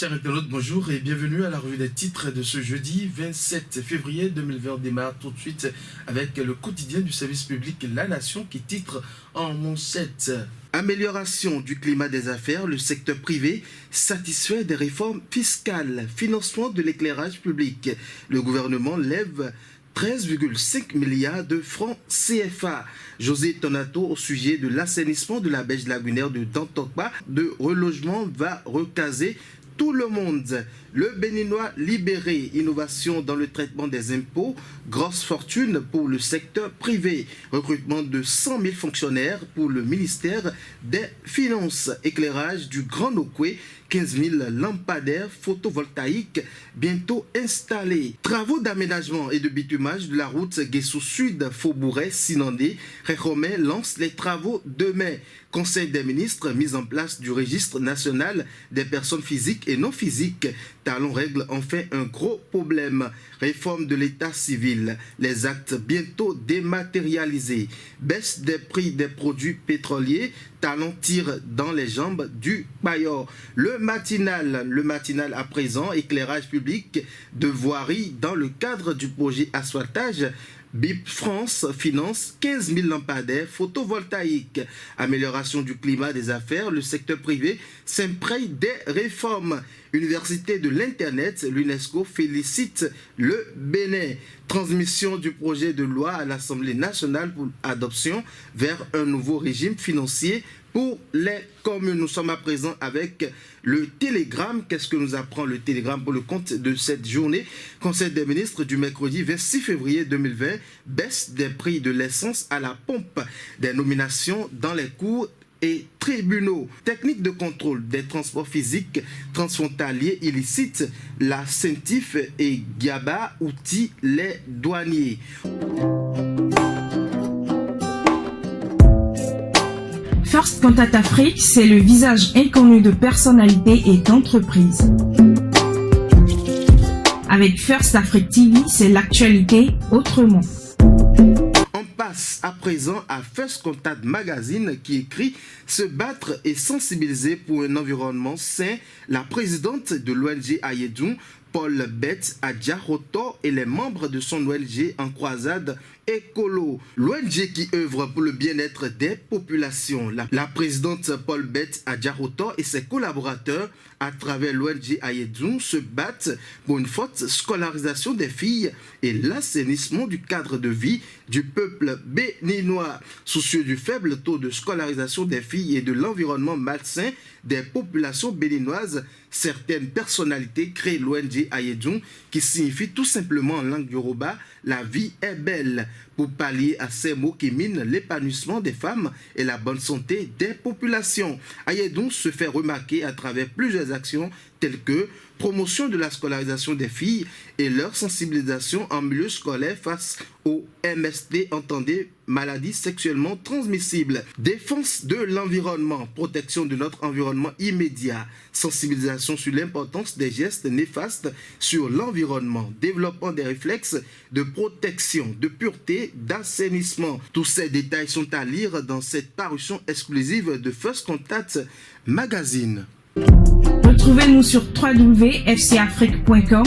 Chers internautes, bonjour et bienvenue à la revue des titres de ce jeudi 27 février 2020. On démarre tout de suite avec le quotidien du service public La Nation qui titre en manchette. Amélioration du climat des affaires, le secteur privé satisfait des réformes fiscales, financement de l'éclairage public. Le gouvernement lève 13,5 milliards de francs CFA. José Tonato au sujet de l'assainissement de la berge lagunaire de Dantokpa, de relogement va recaser tout le monde. Le Béninois libéré, innovation dans le traitement des impôts, grosse fortune pour le secteur privé, recrutement de 100 000 fonctionnaires pour le ministère des Finances, éclairage du Grand Nokwe, 15 000 lampadaires photovoltaïques bientôt installés. Travaux d'aménagement et de bitumage de la route Guessou Sud, Faubourg-Sinandé, Réhomé lance les travaux demain. Conseil des ministres, mise en place du registre national des personnes physiques et non physiques. Talon règle enfin un gros problème. Réforme de l'état civil. Les actes bientôt dématérialisés. Baisse des prix des produits pétroliers. Talon tire dans les jambes du bailleur. Le matinal à présent, éclairage public de voirie dans le cadre du projet asphaltage. BIP France finance 15 000 lampadaires photovoltaïques. Amélioration du climat des affaires, le secteur privé s'imprègne des réformes. Université de l'Internet, l'UNESCO félicite le Bénin. Transmission du projet de loi à l'Assemblée nationale pour adoption vers un nouveau régime financier pour les communes. Nous sommes à présent avec le Télégramme. Qu'est-ce que nous apprend le Télégramme pour le compte de cette journée? Conseil des ministres du mercredi 26 février 2020, baisse des prix de l'essence à la pompe, des nominations dans les cours et tribunaux, technique de contrôle des transports physiques transfrontaliers illicites, la CENTIF et GABA outillent les douaniers. First Contact Afrique, c'est le visage inconnu de personnalités et d'entreprises. Avec First Afrique TV, c'est l'actualité autrement. On passe à présent à First Contact Magazine qui écrit « Se battre et sensibiliser pour un environnement sain ». La présidente de l'ONG Ayedou, Paul Bett Adjaroto, et les membres de son ONG en croisade écolo. L'ONG qui œuvre pour le bien-être des populations. La présidente Paul Bett Adjaroto et ses collaborateurs à travers l'ONG Ayedou se battent pour une forte scolarisation des filles et l'assainissement du cadre de vie du peuple béninois. Soucieux du faible taux de scolarisation des filles et de l'environnement malsain des populations béninoises, certaines personnalités créent l'ONG Ayedou qui signifie tout simplement en langue yoruba « la vie est belle » pour pallier à ces mots qui minent l'épanouissement des femmes et la bonne santé des populations. Ayedou se fait remarquer à travers plusieurs actions telles que promotion de la scolarisation des filles et leur sensibilisation en milieu scolaire face au MST, entendez maladies sexuellement transmissibles, défense de l'environnement, protection de notre environnement immédiat, sensibilisation sur l'importance des gestes néfastes sur l'environnement, développement des réflexes de protection, de pureté, d'assainissement. Tous ces détails sont à lire dans cette parution exclusive de First Contact Magazine. Retrouvez-nous sur www.fcafrique.com,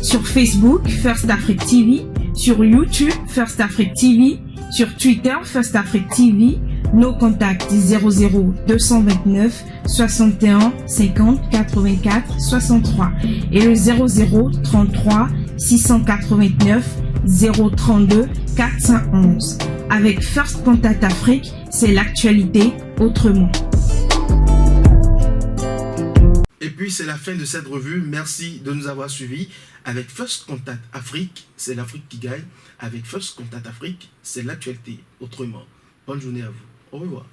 sur Facebook First Afrique TV, sur YouTube First Afrique TV, sur Twitter First Afrique TV, nos contacts 00 229 61 50 84 63 et le 00 33 689 032 411. Avec First Contact Afrique, c'est l'actualité autrement. Et puis c'est la fin de cette revue. Merci de nous avoir suivis. Avec First Contact Afrique, c'est l'Afrique qui gagne. Avec First Contact Afrique, c'est l'actualité autrement. Bonne journée à vous. Au revoir.